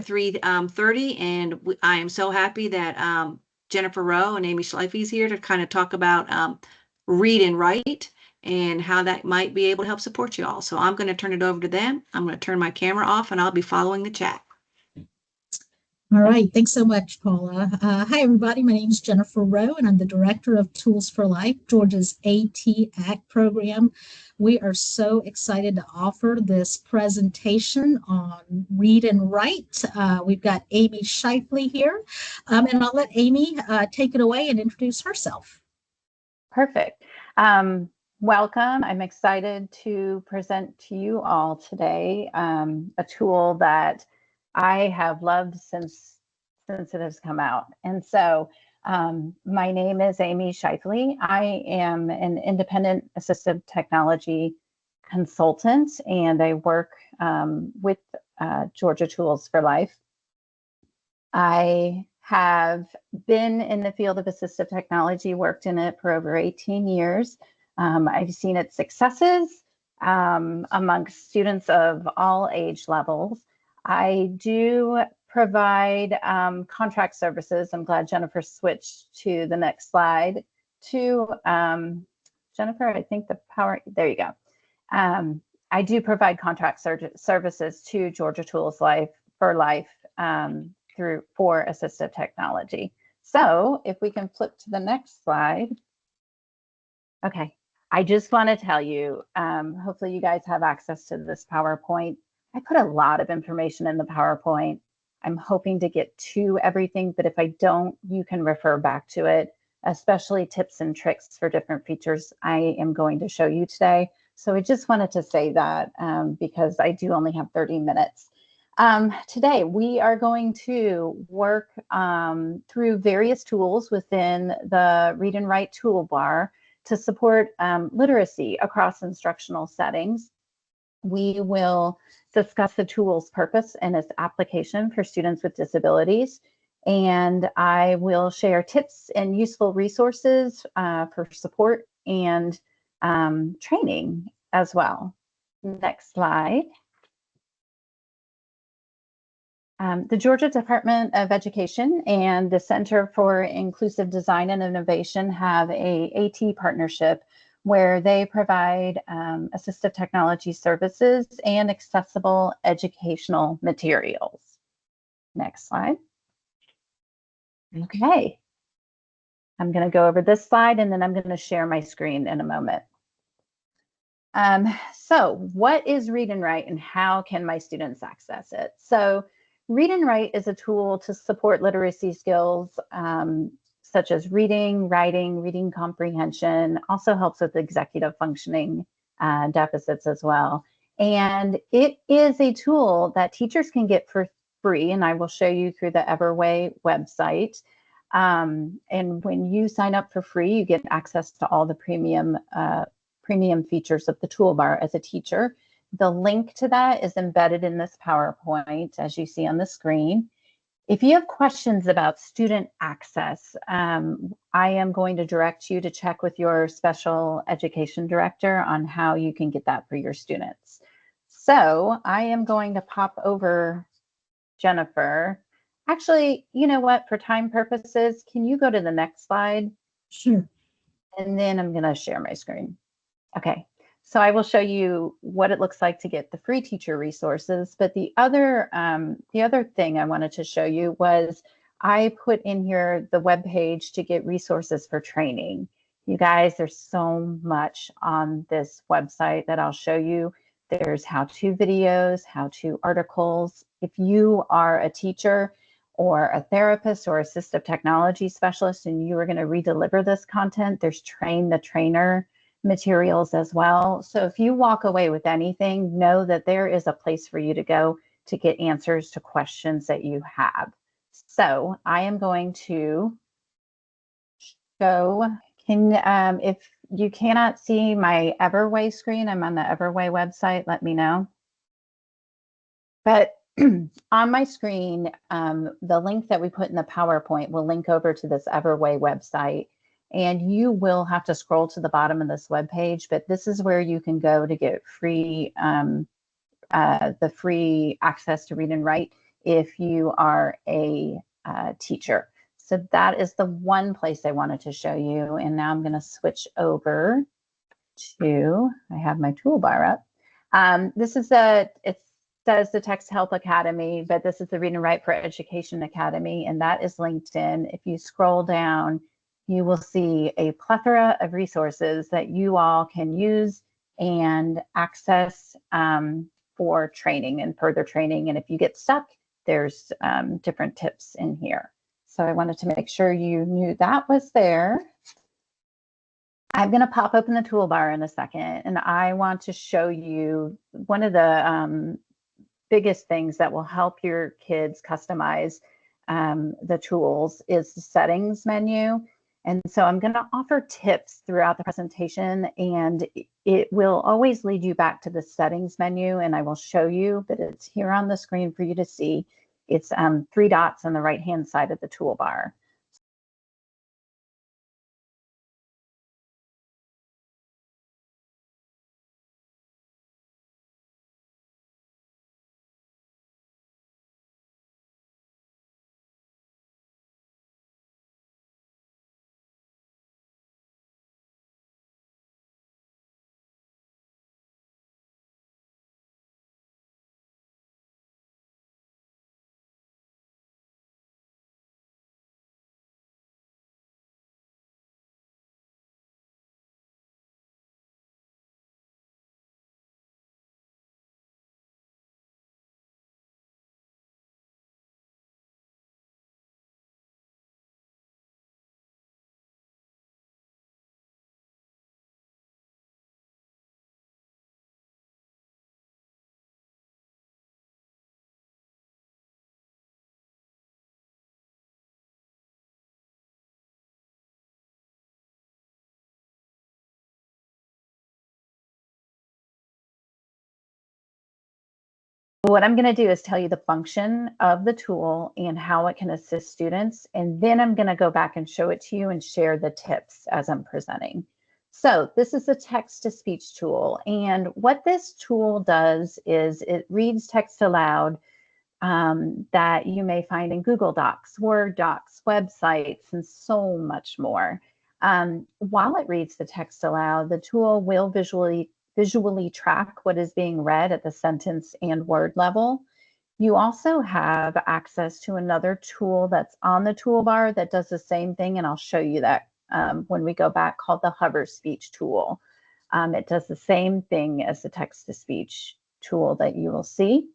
3:30, and I am so happy that Jennifer Rowe and Amy Schleifke is here to kind of talk about read and write and how that might be able to help support you all. So I'm going to turn it over to them. I'm going to turn my camera off, and I'll be following the chat. All right, thanks so much, Paula. Hi, everybody. My name is Jennifer Rowe, and I'm the Director of Tools for Life, Georgia's AT-ACT program. We are so excited to offer this presentation on read and write. We've got Amy Schleifke here, and I'll let Amy take it away and introduce herself. Perfect. Welcome. I'm excited to present to you all today a tool that I have loved since it has come out. And so my name is Amy Schleifke. I am an independent assistive technology consultant, and I work with Georgia Tools for Life. I have been in the field of assistive technology, worked in it for over 18 years. I've seen its successes amongst students of all age levels. I do provide contract services. I'm glad Jennifer switched to the next slide. Jennifer, I think there you go. I do provide contract services to Georgia Tools for Life for assistive technology. So if we can flip to the next slide. Okay, I just want to tell you, hopefully you guys have access to this PowerPoint. I put a lot of information in the PowerPoint. I'm hoping to get to everything, but if I don't, you can refer back to it, especially tips and tricks for different features I am going to show you today. So I just wanted to say that because I do only have 30 minutes. Today, we are going to work through various tools within the Read and Write toolbar to support literacy across instructional settings. We will discuss the tool's purpose and its application for students with disabilities. And I will share tips and useful resources for support and training as well. Next slide. The Georgia Department of Education and the Center for Inclusive Design and Innovation have a AT partnership where they provide assistive technology services and accessible educational materials. Next slide. Okay. I'm going to go over this slide, and then I'm going to share my screen in a moment. So what is Read and Write, and how can my students access it? So Read and Write is a tool to support literacy skills such as reading, writing, reading comprehension, also helps with executive functioning deficits as well. And it is a tool that teachers can get for free, and I will show you through the Everway website. And when you sign up for free, you get access to all the premium features of the toolbar as a teacher. The link to that is embedded in this PowerPoint, as you see on the screen. If you have questions about student access, I am going to direct you to check with your special education director on how you can get that for your students. So I am going to pop over Jennifer. Actually, you know what, for time purposes, can you go to the next slide? Sure. And then I'm going to share my screen. Okay. So I will show you what it looks like to get the free teacher resources. But the other thing I wanted to show you was I put in here the web page to get resources for training. You guys, there's so much on this website that I'll show you. There's how-to videos, how-to articles. If you are a teacher or a therapist or assistive technology specialist and you are going to redeliver this content, there's train the trainer materials as well. So if you walk away with anything, know that there is a place for you to go to get answers to questions that you have. So I am going to show, if you cannot see my Everway screen, I'm on the Everway website, let me know. But on my screen, the link that we put in the PowerPoint will link over to this Everway website. And you will have to scroll to the bottom of this web page, but this is where you can go to get free, the free access to Read and Write. if you are a teacher. So that is the one place I wanted to show you. And now I'm going to switch over to, I have my toolbar up. This is it says the Text Help Academy, but this is the Read and Write for Education Academy, and that is LinkedIn. If you scroll down, you will see a plethora of resources that you all can use and access for training and further training. And if you get stuck, there's different tips in here. So I wanted to make sure you knew that was there. I'm going to pop open the toolbar in a second, and I want to show you one of the biggest things that will help your kids customize the tools is the settings menu. And so I'm going to offer tips throughout the presentation, and it will always lead you back to the settings menu, and I will show you, but it's here on the screen for you to see. It's 3 dots on the right-hand side of the toolbar. What I'm going to do is tell you the function of the tool and how it can assist students, and then I'm going to go back and show it to you and share the tips as I'm presenting. So this is the text-to-speech tool, and what this tool does is it reads text aloud that you may find in Google Docs, Word docs, websites, and so much more. While it reads the text aloud, the tool will visually track what is being read at the sentence and word level. You also have access to another tool that's on the toolbar that does the same thing, and I'll show you that when we go back, called the Hover Speech tool. It does the same thing as the text-to-speech tool that you will see.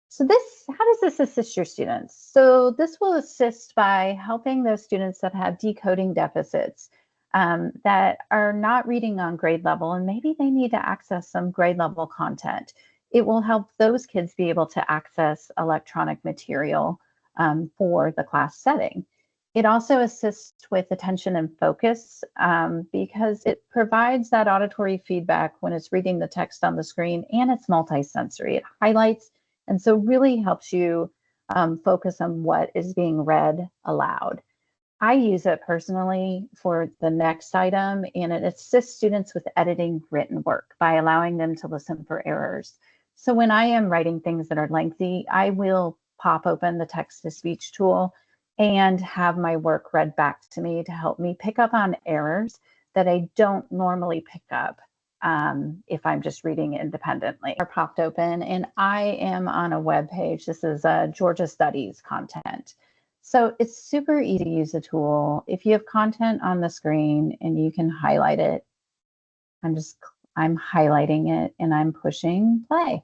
So how does this assist your students? So this will assist by helping those students that have decoding deficits, that are not reading on grade level, and maybe they need to access some grade level content. It will help those kids be able to access electronic material for the class setting. It also assists with attention and focus because it provides that auditory feedback when it's reading the text on the screen, and it's multisensory. It highlights, and so really helps you focus on what is being read aloud. I use it personally for the next item, and it assists students with editing written work by allowing them to listen for errors. So when I am writing things that are lengthy, I will pop open the text-to-speech tool and have my work read back to me to help me pick up on errors that I don't normally pick up if I'm just reading independently. Are popped open, and I am on a web page. This is Georgia Studies content. So it's super easy to use the tool. If you have content on the screen and you can highlight it, I'm highlighting it and I'm pushing play.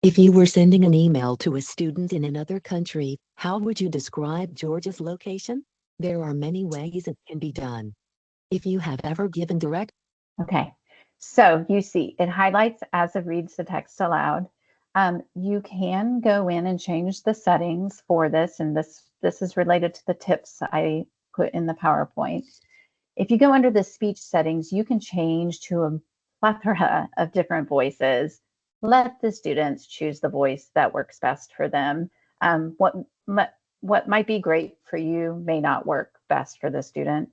If you were sending an email to a student in another country, how would you describe Georgia's location? There are many ways it can be done. If you have ever given direct. Okay, so you see it highlights as it reads the text aloud. You can go in and change the settings for this, and this is related to the tips I put in the PowerPoint. If you go under the speech settings, you can change to a plethora of different voices. Let the students choose the voice that works best for them. What might be great for you may not work best for the student.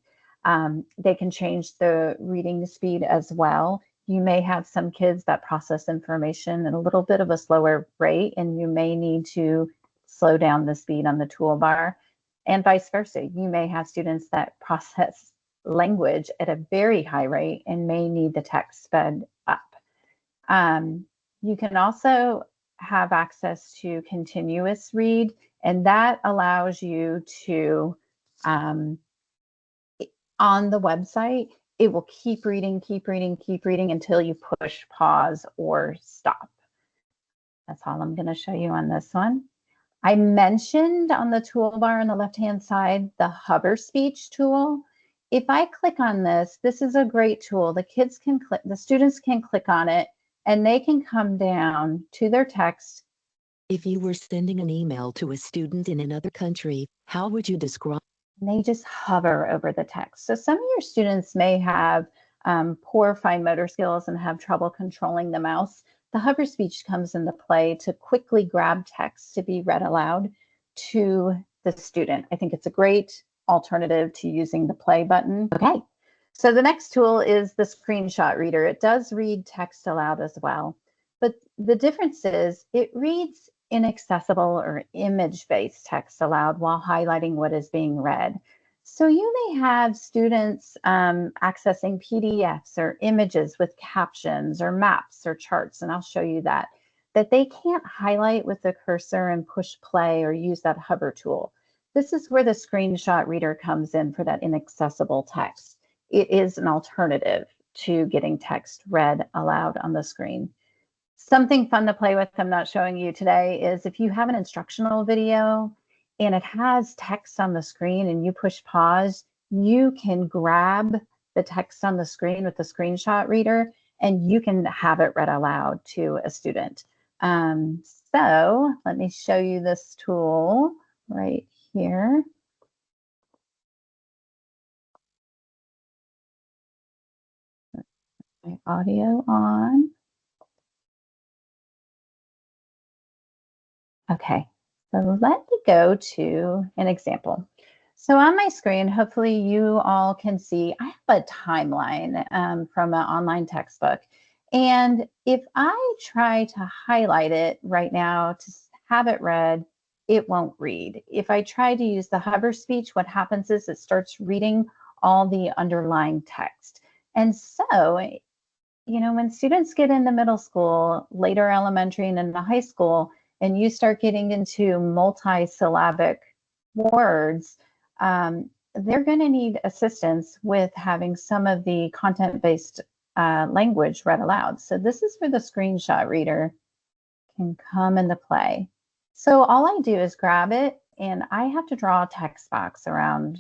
They can change the reading speed as well. You may have some kids that process information at a little bit of a slower rate, and you may need to slow down the speed on the toolbar, and vice versa. You may have students that process language at a very high rate and may need the text sped up. You can also have access to continuous read, and that allows you to, on the website, it will keep reading until you push pause or stop. That's all I'm going to show you on this one. I mentioned on the toolbar on the left-hand side, the hover speech tool. If I click on this, this is a great tool. The kids can click, the students can click on it, and they can come down to their text. If you were sending an email to a student in another country, how would you describe? And they just hover over the text. So some of your students may have poor fine motor skills and have trouble controlling the mouse. The hover speech comes into play to quickly grab text to be read aloud to the student. I think it's a great alternative to using the play button. Okay, so the next tool is the screenshot reader. It does read text aloud as well, but the difference is it reads inaccessible or image-based text aloud while highlighting what is being read. So you may have students accessing PDFs or images with captions or maps or charts, and I'll show you that they can't highlight with the cursor and push play or use that hover tool. This is where the screenshot reader comes in for that inaccessible text. It is an alternative to getting text read aloud on the screen. Something fun to play with I'm not showing you today is if you have an instructional video and it has text on the screen and you push pause, you can grab the text on the screen with the screenshot reader and you can have it read aloud to a student. So let me show you this tool right here. My audio on. Okay, so let me go to an example. So on my screen, hopefully you all can see, I have a timeline from an online textbook. And if I try to highlight it right now to have it read, it won't read. If I try to use the hover speech, what happens is it starts reading all the underlying text. And so, you know, when students get into middle school, later elementary and into high school, and you start getting into multi-syllabic words, they're going to need assistance with having some of the content-based language read aloud. So this is where the screenshot reader can come into play. So all I do is grab it, and I have to draw a text box around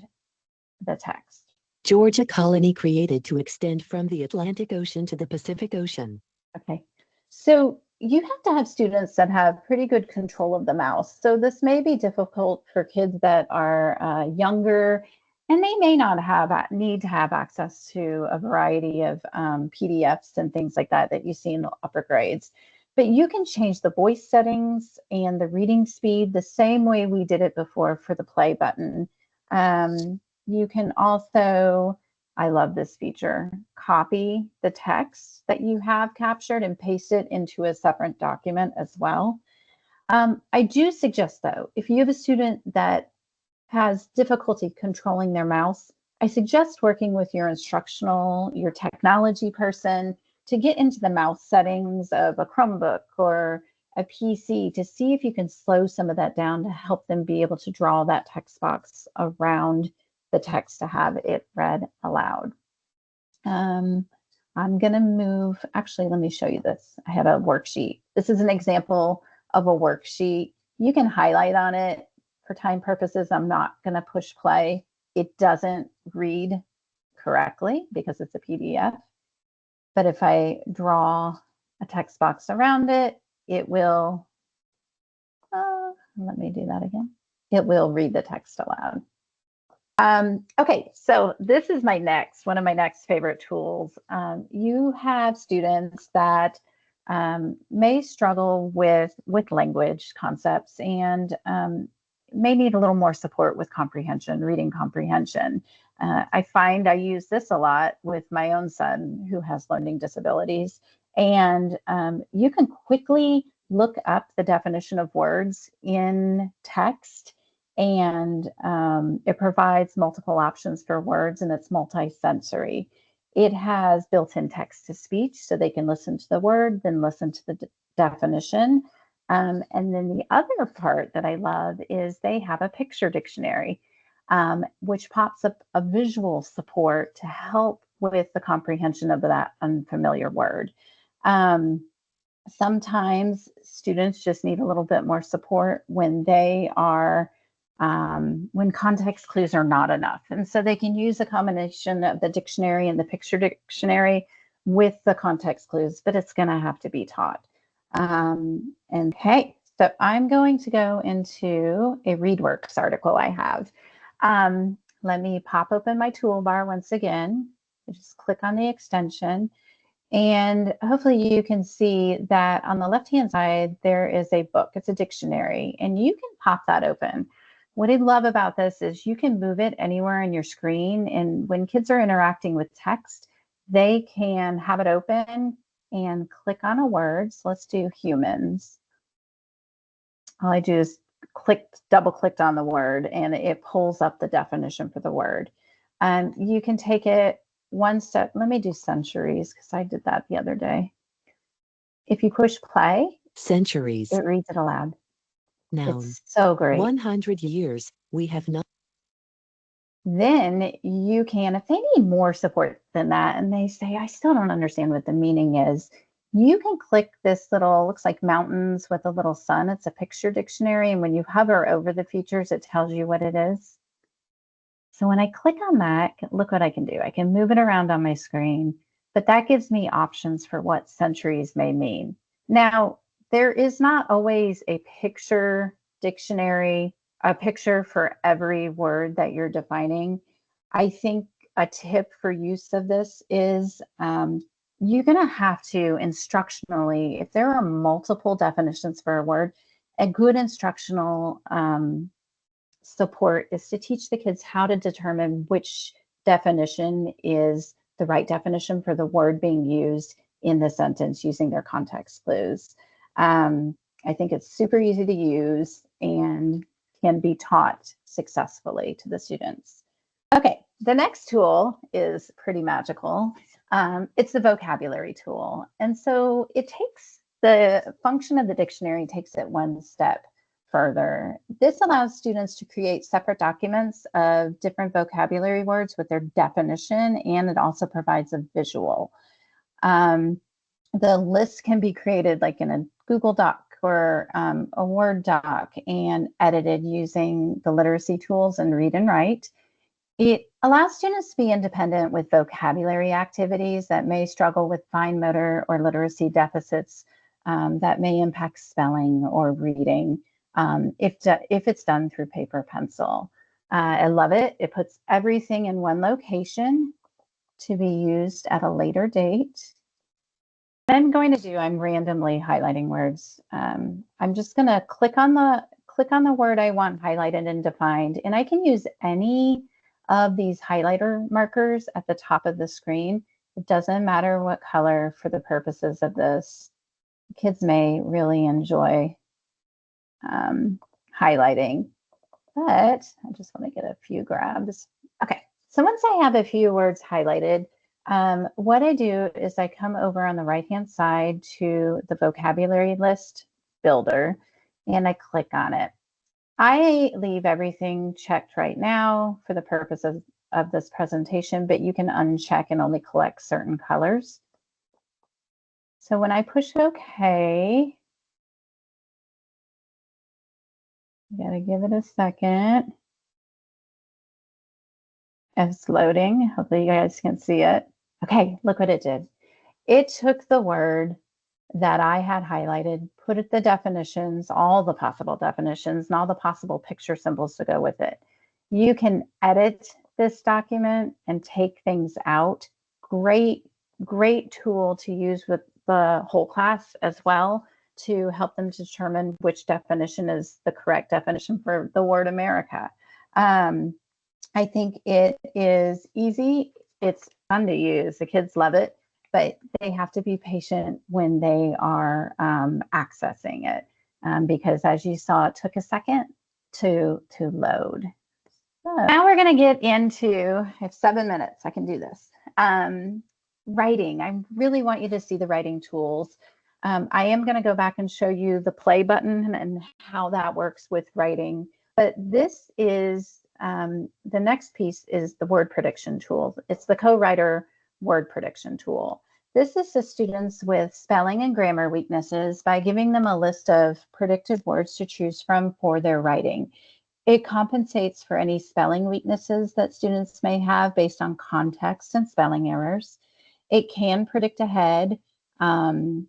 the text. Georgia colony created to extend from the Atlantic Ocean to the Pacific Ocean. Okay, so you have to have students that have pretty good control of the mouse. So this may be difficult for kids that are younger, and they may not need to have access to a variety of PDFs and things like that that you see in the upper grades. But you can change the voice settings and the reading speed the same way we did it before for the play button. You can also, I love this feature, copy the text that you have captured and paste it into a separate document as well. I do suggest though, if you have a student that has difficulty controlling their mouse, I suggest working with your your technology person to get into the mouse settings of a Chromebook or a PC to see if you can slow some of that down to help them be able to draw that text box around the text to have it read aloud. I'm going to move, actually, let me show you this. I have a worksheet. This is an example of a worksheet. You can highlight on it. For time purposes, I'm not going to push play. It doesn't read correctly because it's a PDF. But if I draw a text box around it, it will, let me do that again. It will read the text aloud. Okay, so this is one of my next favorite tools. You have students that may struggle with language concepts and may need a little more support with comprehension, reading comprehension. I find I use this a lot with my own son who has learning disabilities, and you can quickly look up the definition of words in text, and it provides multiple options for words, and it's multi-sensory. It has built-in text-to-speech, so they can listen to the word, then listen to the definition. And then the other part that I love is they have a picture dictionary, which pops up a visual support to help with the comprehension of that unfamiliar word. Sometimes students just need a little bit more support when they are when context clues are not enough. And so they can use a combination of the dictionary and the picture dictionary with the context clues, but it's going to have to be taught. And hey, so I'm going to go into a ReadWorks article I have. Let me pop open my toolbar once again. Just click on the extension. And hopefully you can see that on the left-hand side, there is a book. It's a dictionary, and you can pop that open. What I love about this is you can move it anywhere on your screen. And when kids are interacting with text, they can have it open and click on a word. So let's do humans. All I do is double click on the word, and it pulls up the definition for the word. And you can take it one step. Let me do centuries because I did that the other day. If you push play, Centuries. it reads it aloud. Noun. It's so great. 100 years. We have not. Then you can, if they need more support than that, and they say, I still don't understand what the meaning is, you can click this little, looks like mountains with a little sun. It's a picture dictionary. And when you hover over the features, it tells you what it is. So when I click on that, look what I can do. I can move it around on my screen, but that gives me options for what centuries may mean. Now, there is not always a picture dictionary, a picture for every word that you're defining. I think a tip for use of this is you're going to have to instructionally, if there are multiple definitions for a word, a good instructional support is to teach the kids how to determine which definition is the right definition for the word being used in the sentence using their context clues. I think it's super easy to use and can be taught successfully to the students. Okay, the next tool is pretty magical. It's the vocabulary tool. And so it takes the function of the dictionary, takes it one step further. This allows students to create separate documents of different vocabulary words with their definition, and it also provides a visual. The list can be created like in a Google Doc or a Word doc and edited using the literacy tools and Read and Write. It allows students to be independent with vocabulary activities that may struggle with fine motor or literacy deficits that may impact spelling or reading. If it's done through paper pencil. I love it. It puts everything in one location to be used at a later date. What I'm going to do, I'm randomly highlighting words. I'm just going to click on the word I want highlighted and defined, and I can use any of these highlighter markers at the top of the screen. It doesn't matter what color for the purposes of this. Kids may really enjoy highlighting, but I just want to get a few grabs. Okay, so once I have a few words highlighted, what I do is I come over on the right-hand side to the vocabulary list builder, and I click on it. I leave everything checked right now for the purpose of this presentation, but you can uncheck and only collect certain colors. So when I push OK, gotta give it a second. It's loading. Hopefully you guys can see it. Okay, look what it did. It took the word that I had highlighted, put it the definitions, all the possible definitions, and all the possible picture symbols to go with it. You can edit this document and take things out. Great tool to use with the whole class as well, to help them determine which definition is the correct definition for the word America. I think it is easy. It's fun to use. The kids love it. but they have to be patient when they are accessing it, because as you saw, it took a second to load. So now we're going to get into, I have 7 minutes, I can do this. Writing. I really want you to see the writing tools. I am going to go back and show you the play button and how that works with writing. But this is, the next piece is the word prediction tool. It's the co-writer word prediction tool. This assists students with spelling and grammar weaknesses by giving them a list of predicted words to choose from for their writing. It compensates for any spelling weaknesses that students may have based on context and spelling errors. It can predict ahead in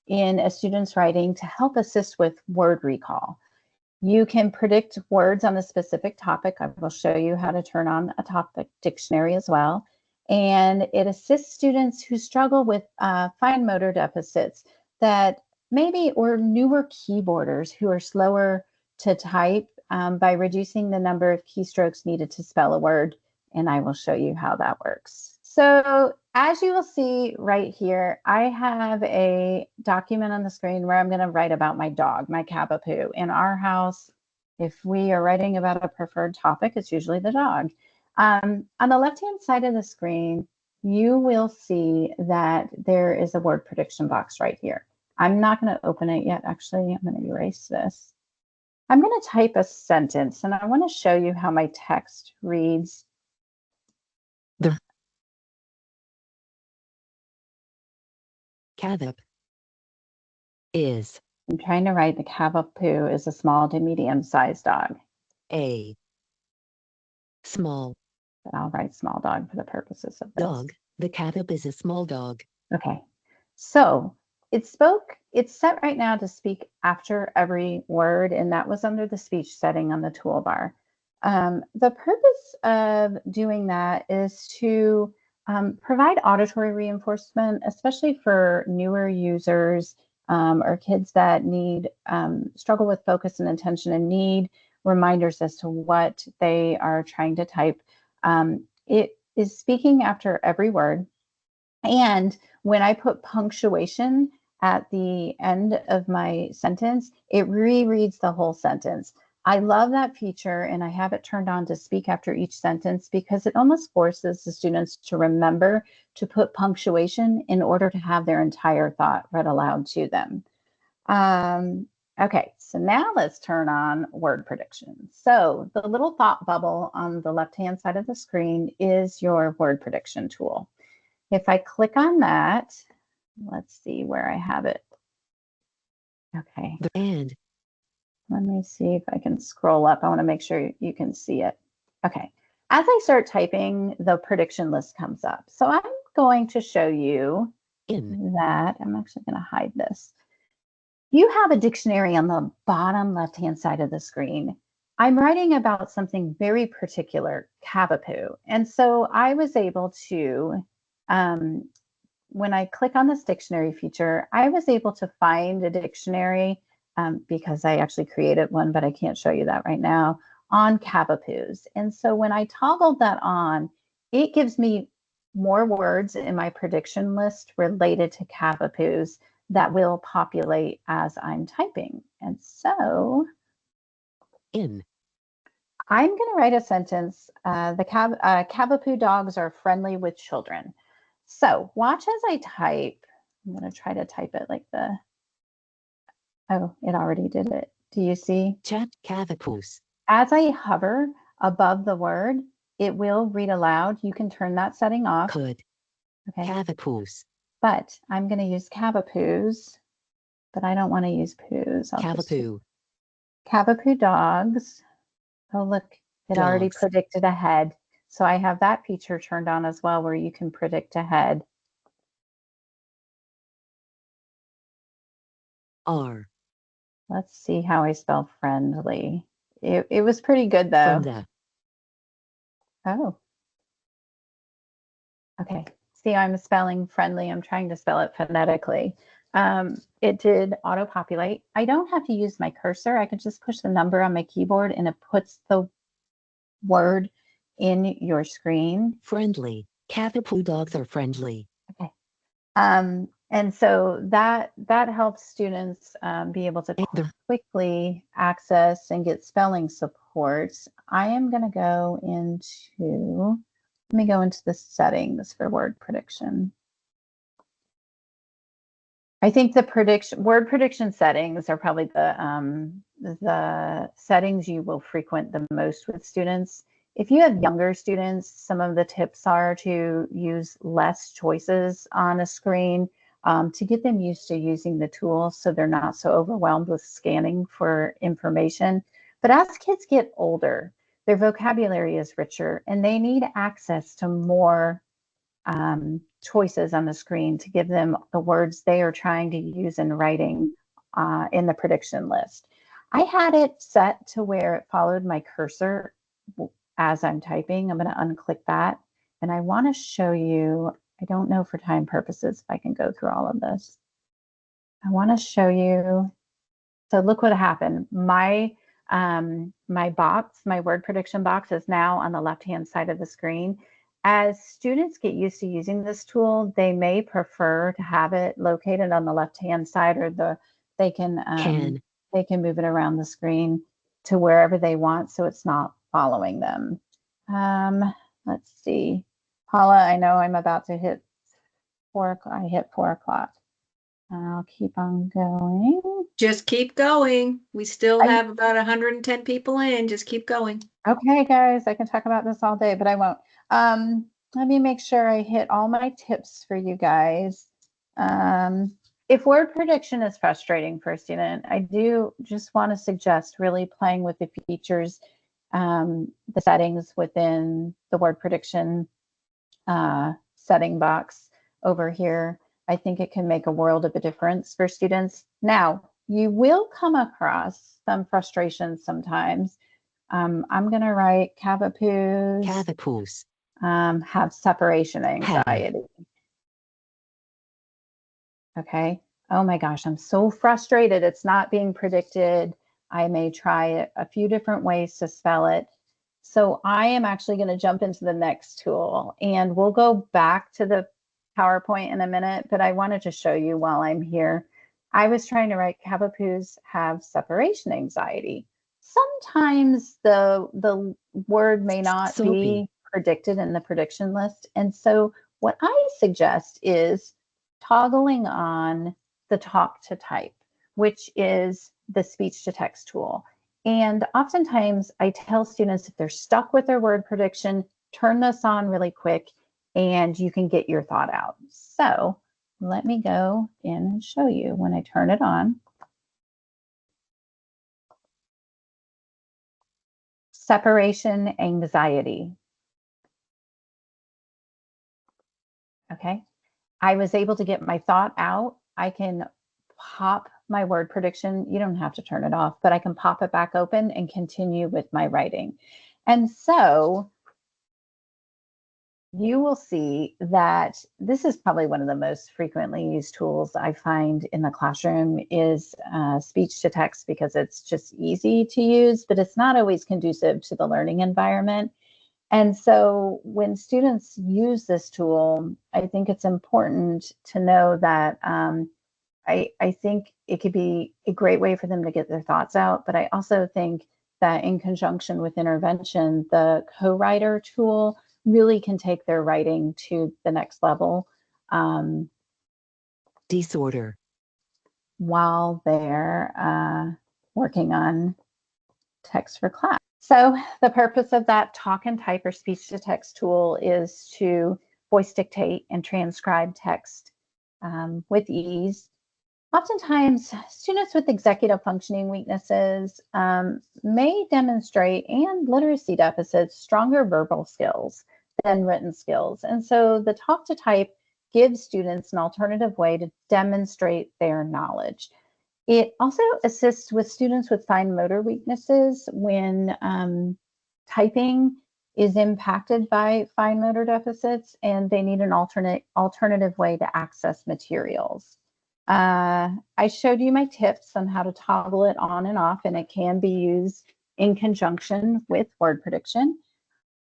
a student's writing to help assist with word recall. You can predict words on a specific topic. I will show you how to turn on a topic dictionary as well. And it assists students who struggle with fine motor deficits that maybe, or newer keyboarders who are slower to type, by reducing the number of keystrokes needed to spell a word. And I will show you how that works. So as you will see right here, I have a document on the screen where I'm going to write about my dog, my Cavapoo. In our house, if we are writing about a preferred topic, it's usually the dog. On the left-hand side of the screen, you will see that there is a word prediction box right here. I'm not going to open it yet. Actually, I'm going to erase this. I'm going to type a sentence, and I want to show you how my text reads. The Cavap is I'm trying to write the Cavapoo is a small to medium-sized dog. a small But I'll write small dog for the purposes of this. dog. The Cavap is a small dog. Okay, so it's set right now to speak after every word, and that was under the speech setting on the toolbar. The purpose of doing that is to provide auditory reinforcement, especially for newer users or kids that need struggle with focus and attention and need reminders as to what they are trying to type. It is speaking after every word. And when I put punctuation at the end of my sentence, it rereads the whole sentence. I love that feature, and I have it turned on to speak after each sentence because it almost forces the students to remember to put punctuation in order to have their entire thought read aloud to them. Okay, so now let's turn on word prediction. So the little thought bubble on the left-hand side of the screen is your word prediction tool. If I click on that, let's see where I have it. Okay. And Let me see if I can scroll up. I want to make sure you can see it. Okay. As I start typing, the prediction list comes up. So I'm going to show you that. I'm actually going to hide this. You have a dictionary on the bottom left-hand side of the screen. I'm writing about something very particular, Cavapoo. And so I was able to, when I click on this dictionary feature, I was able to find a dictionary because I actually created one, but I can't show you that right now, on Cavapoos. And so when I toggled that on, it gives me more words in my prediction list related to Cavapoos that will populate as I'm typing. And so I'm going to write a sentence. The Cavapoo dogs are friendly with children. So watch as I type. I'm going to try to type it like the, oh, it already did it. Do you see? Chat Cavapoos. As I hover above the word, it will read aloud. You can turn that setting off. Could. Okay. Cavapoos. But I'm going to use Cavapoos, but I don't want to use poos. Cavapoo. Cavapoo dogs. Oh, look, it already Dogs. predicted ahead. So I have that feature turned on as well where you can predict ahead. R. Let's see how I spell friendly. It was pretty good though. From the. Oh. Okay. See, I'm spelling friendly. I'm trying to spell it phonetically. It did auto-populate. I don't have to use my cursor. I can just push the number on my keyboard and it puts the word in your screen. Friendly. Cavapoo dogs are friendly. Okay. And so that helps students be able to quickly access and get spelling support. I am going to go into, let me go into the settings for word prediction. I think the word prediction settings are probably the settings you will frequent the most with students. If you have younger students, some of the tips are to use less choices on a screen to get them used to using the tool so they're not so overwhelmed with scanning for information. But as kids get older, their vocabulary is richer and they need access to more choices on the screen to give them the words they are trying to use in writing in the prediction list. I had it set to where it followed my cursor as I'm typing. I'm going to unclick that. And I want to show you, I don't know for time purposes if I can go through all of this. I want to show you. So look what happened. My box, my word prediction box is now on the left-hand side of the screen. As students get used to using this tool, they may prefer to have it located on the left-hand side, or they can move it around the screen to wherever they want, so it's not following them. Let's see, Paula. I know I'm about to hit 4 o'clock. I hit 4 o'clock. I'll keep on going. Just keep going. We still have about 110 people in. Just keep going. Okay, guys, I can talk about this all day, but I won't. Let me make sure I hit all my tips for you guys. If word prediction is frustrating for a student, I do just want to suggest really playing with the features, the settings within the word prediction setting box over here. I think it can make a world of a difference for students. Now, you will come across some frustrations sometimes. I'm going to write Cavapoos. Have separation anxiety. Okay. Oh my gosh, I'm so frustrated. It's not being predicted. I may try a few different ways to spell it. So I am actually going to jump into the next tool, and we'll go back to the PowerPoint in a minute, but I wanted to show you while I'm here. I was trying to write Cavapoos have separation anxiety. Sometimes the word may not be predicted in the prediction list. And so what I suggest is toggling on the talk to type, which is the speech to text tool. And oftentimes I tell students if they're stuck with their word prediction, turn this on really quick and you can get your thought out. So let me go in and show you when I turn it on. Separation anxiety. Okay, I was able to get my thought out. I can pop my word prediction. You don't have to turn it off, but I can pop it back open and continue with my writing. And so you will see that this is probably one of the most frequently used tools I find in the classroom is speech to text, because it's just easy to use, but it's not always conducive to the learning environment. And so when students use this tool, I think it's important to know that I think it could be a great way for them to get their thoughts out. But I also think that in conjunction with intervention, the co-writer tool really can take their writing to the next level. Disorder. While they're working on text for class. So the purpose of that talk and type or speech to text tool is to voice dictate and transcribe text with ease. Oftentimes, students with executive functioning weaknesses may demonstrate, and literacy deficits, stronger verbal skills than written skills. And so the talk to type gives students an alternative way to demonstrate their knowledge. It also assists with students with fine motor weaknesses when typing is impacted by fine motor deficits and they need an alternative way to access materials. I showed you my tips on how to toggle it on and off, and it can be used in conjunction with word prediction.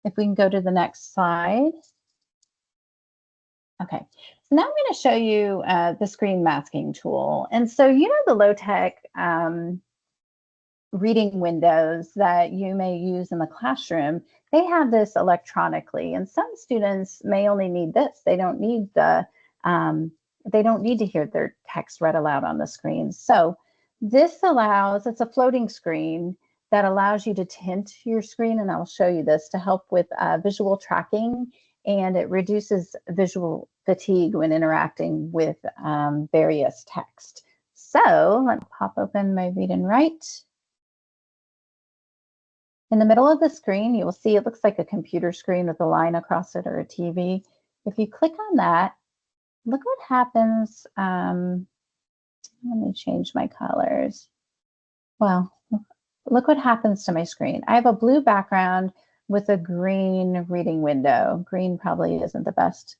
If we can go to the next slide. Okay, so now I'm going to show you the screen masking tool. And so, you know, the low-tech reading windows that you may use in the classroom, they have this electronically, and some students may only need this. They don't need the they don't need to hear their text read aloud on the screen. So this allows, it's a floating screen that allows you to tint your screen, and I'll show you this to help with visual tracking, and it reduces visual fatigue when interacting with various text. So let me pop open my Read and Write. In the middle of the screen, you will see it looks like a computer screen with a line across it or a TV. If you click on that, look what happens. Let me change my colors. Well, look what happens to my screen. I have a blue background with a green reading window. Green probably isn't the best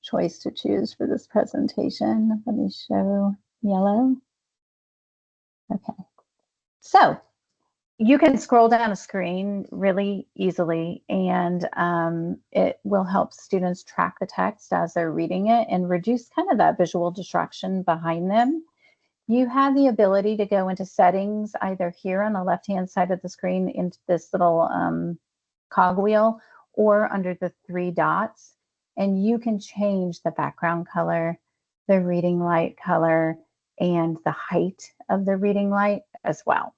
choice to choose for this presentation. Let me show yellow. Okay. So you can scroll down a screen really easily, and it will help students track the text as they're reading it and reduce kind of that visual distraction behind them. You have the ability to go into settings either here on the left-hand side of the screen into this little cogwheel or under the three dots, and you can change the background color, the reading light color, and the height of the reading light as well.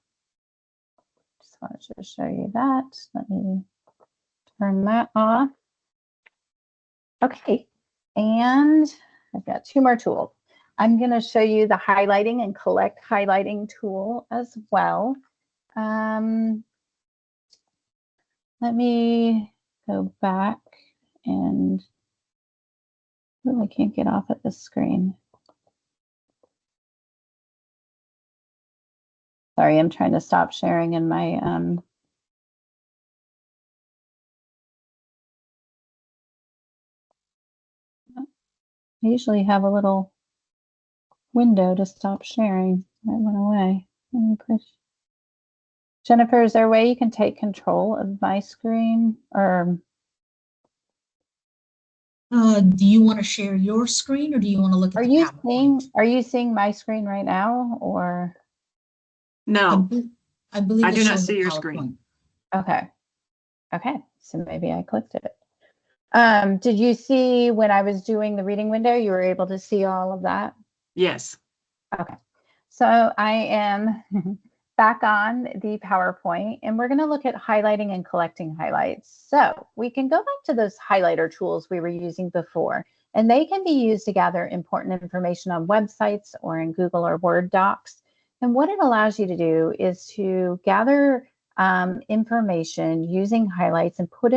Just wanted to show you that. Let me turn that off. Okay, and I've got two more tools. I'm going to show you the highlighting and collect highlighting tool as well. Let me go back and I can't get off at this screen. Sorry, I'm trying to stop sharing in my I usually have a little window to stop sharing. That went away. Let me push. Jennifer, is there a way you can take control of my screen? Or do you want to share your screen, or do you want to look at the PowerPoint? Are you seeing my screen right now, or? No, I believe I it's do not showing see the your PowerPoint. screen. Okay. Okay, so maybe I clicked it. Did you see when I was doing the reading window, you were able to see all of that? Yes. Okay, so I am back on the PowerPoint, and we're going to look at highlighting and collecting highlights. So we can go back to those highlighter tools we were using before, and they can be used to gather important information on websites or in Google or Word docs. And what it allows you to do is to gather information using highlights and put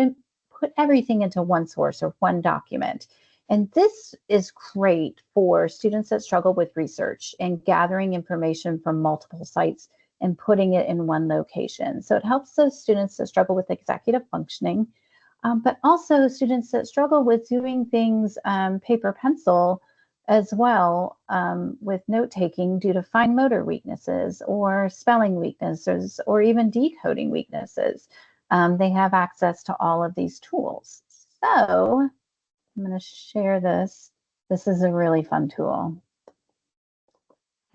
everything into one source or one document. And this is great for students that struggle with research and gathering information from multiple sites and putting it in one location. So it helps those students that struggle with executive functioning, but also students that struggle with doing things paper pencil as well, with note-taking due to fine motor weaknesses or spelling weaknesses or even decoding weaknesses. They have access to all of these tools. So I'm going to share this. This is a really fun tool.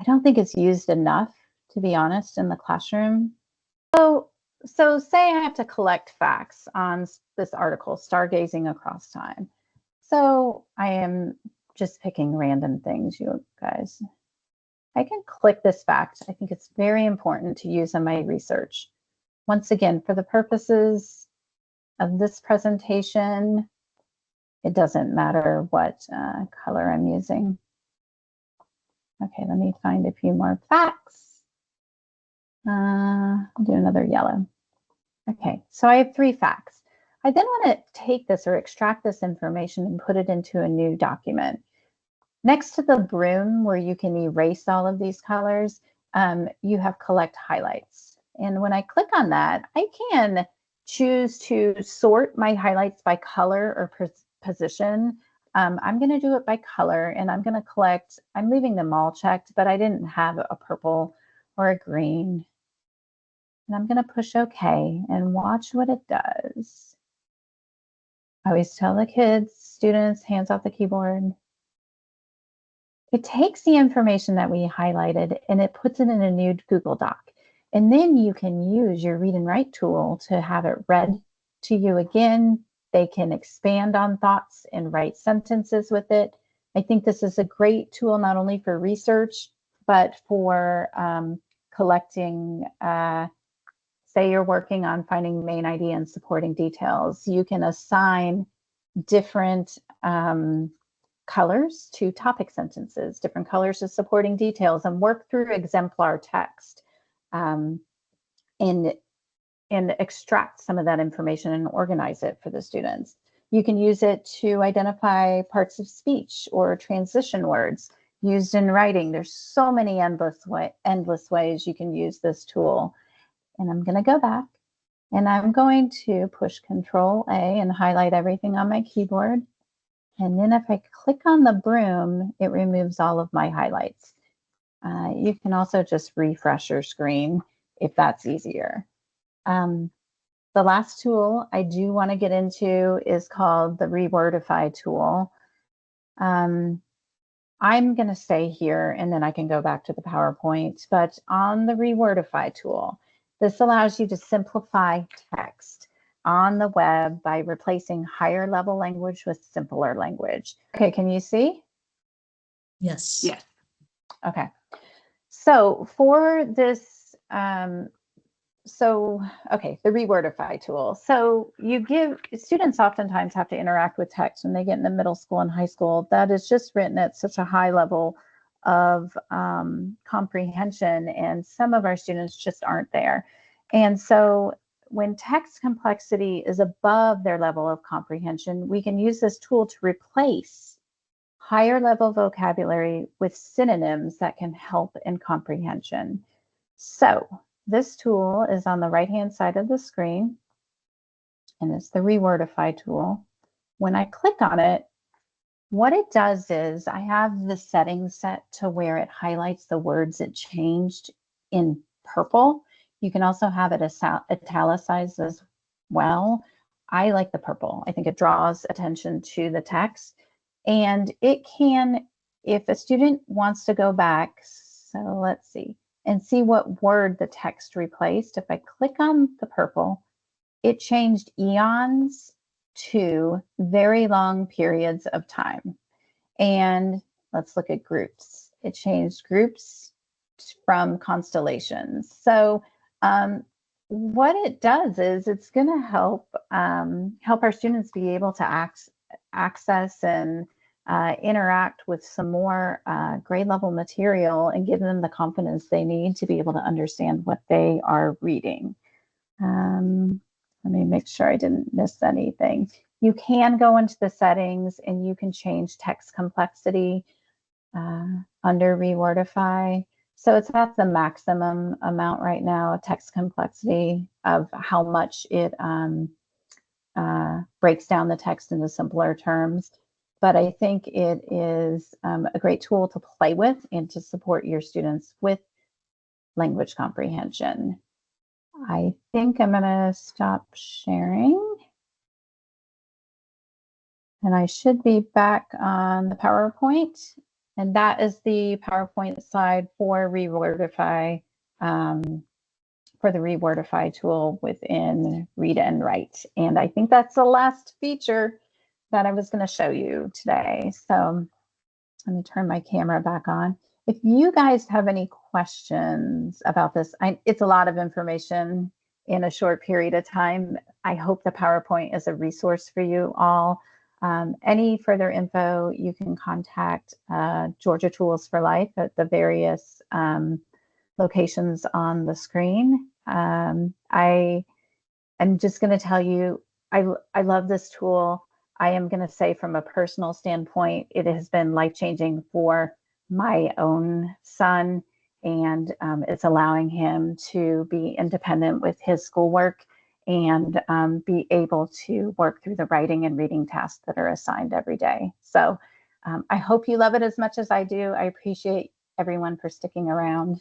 I don't think it's used enough, to be honest, in the classroom. So say I have to collect facts on this article, Stargazing Across Time. So I am just picking random things, you guys. I can click this fact. I think it's very important to use in my research. Once again, for the purposes of this presentation, it doesn't matter what color I'm using. Okay, let me find a few more facts. I'll do another yellow. Okay, so I have 3 facts. I then want to take this or extract this information and put it into a new document. Next to the broom where you can erase all of these colors, you have collect highlights. And when I click on that, I can choose to sort my highlights by color or position. I'm going to do it by color, and I'm going to collect, I'm leaving them all checked, but I didn't have a purple or a green. And I'm going to push OK and watch what it does. I always tell the kids, students, hands off the keyboard. It takes the information that we highlighted and it puts it in a new Google Doc. And then you can use your read and write tool to have it read to you again. They can expand on thoughts and write sentences with it. I think this is a great tool, not only for research, but for collecting, say you're working on finding main idea and supporting details. You can assign different colors to topic sentences, different colors to supporting details, and work through exemplar text and extract some of that information and organize it for the students. You can use it to identify parts of speech or transition words used in writing. There's so many endless ways you can use this tool. And I'm going to go back and I'm going to push Control A and highlight everything on my keyboard. And then if I click on the broom, it removes all of my highlights. You can also just refresh your screen if that's easier. The last tool I do want to get into is called the Rewordify tool. I'm going to stay here and then I can go back to the PowerPoint, but on the Rewordify tool, this allows you to simplify text on the web by replacing higher level language with simpler language. Okay, can you see? Yes. Yes. Okay. So for this, okay, the Rewordify tool. So you give students oftentimes have to interact with text when they get into middle school and high school that is just written at such a high level of comprehension, and some of our students just aren't there. And so when text complexity is above their level of comprehension, we can use this tool to replace higher level vocabulary with synonyms that can help in comprehension. So this tool is on the right-hand side of the screen, and it's the Rewordify tool. When I click on it, what it does is I have the settings set to where it highlights the words it changed in purple. You can also have it italicized as well. I like the purple. I think it draws attention to the text. And it can, if a student wants to go back, so let's see, and see what word the text replaced. If I click on the purple, it changed eons to very long periods of time. And let's look at groups. It changed groups from constellations. So what it does is it's going to help our students be able to access and interact with some more grade level material and give them the confidence they need to be able to understand what they are reading. Let me make sure I didn't miss anything. You can go into the settings and you can change text complexity under Rewordify. So it's at the maximum amount right now, text complexity of how much it breaks down the text into simpler terms. But I think it is a great tool to play with and to support your students with language comprehension. I think I'm going to stop sharing. And I should be back on the PowerPoint. And that is the PowerPoint slide for Rewordify, for the Rewordify tool within Read and Write. And I think that's the last feature that I was going to show you today. So let me turn my camera back on. If you guys have any questions about this, it's a lot of information in a short period of time. I hope the PowerPoint is a resource for you all. Any further info, you can contact Georgia Tools for Life at the various locations on the screen. I am just going to tell you, I love this tool. I am going to say from a personal standpoint, it has been life-changing for my own son, and it's allowing him to be independent with his schoolwork and be able to work through the writing and reading tasks that are assigned every day. So I hope you love it as much as I do. I appreciate everyone for sticking around.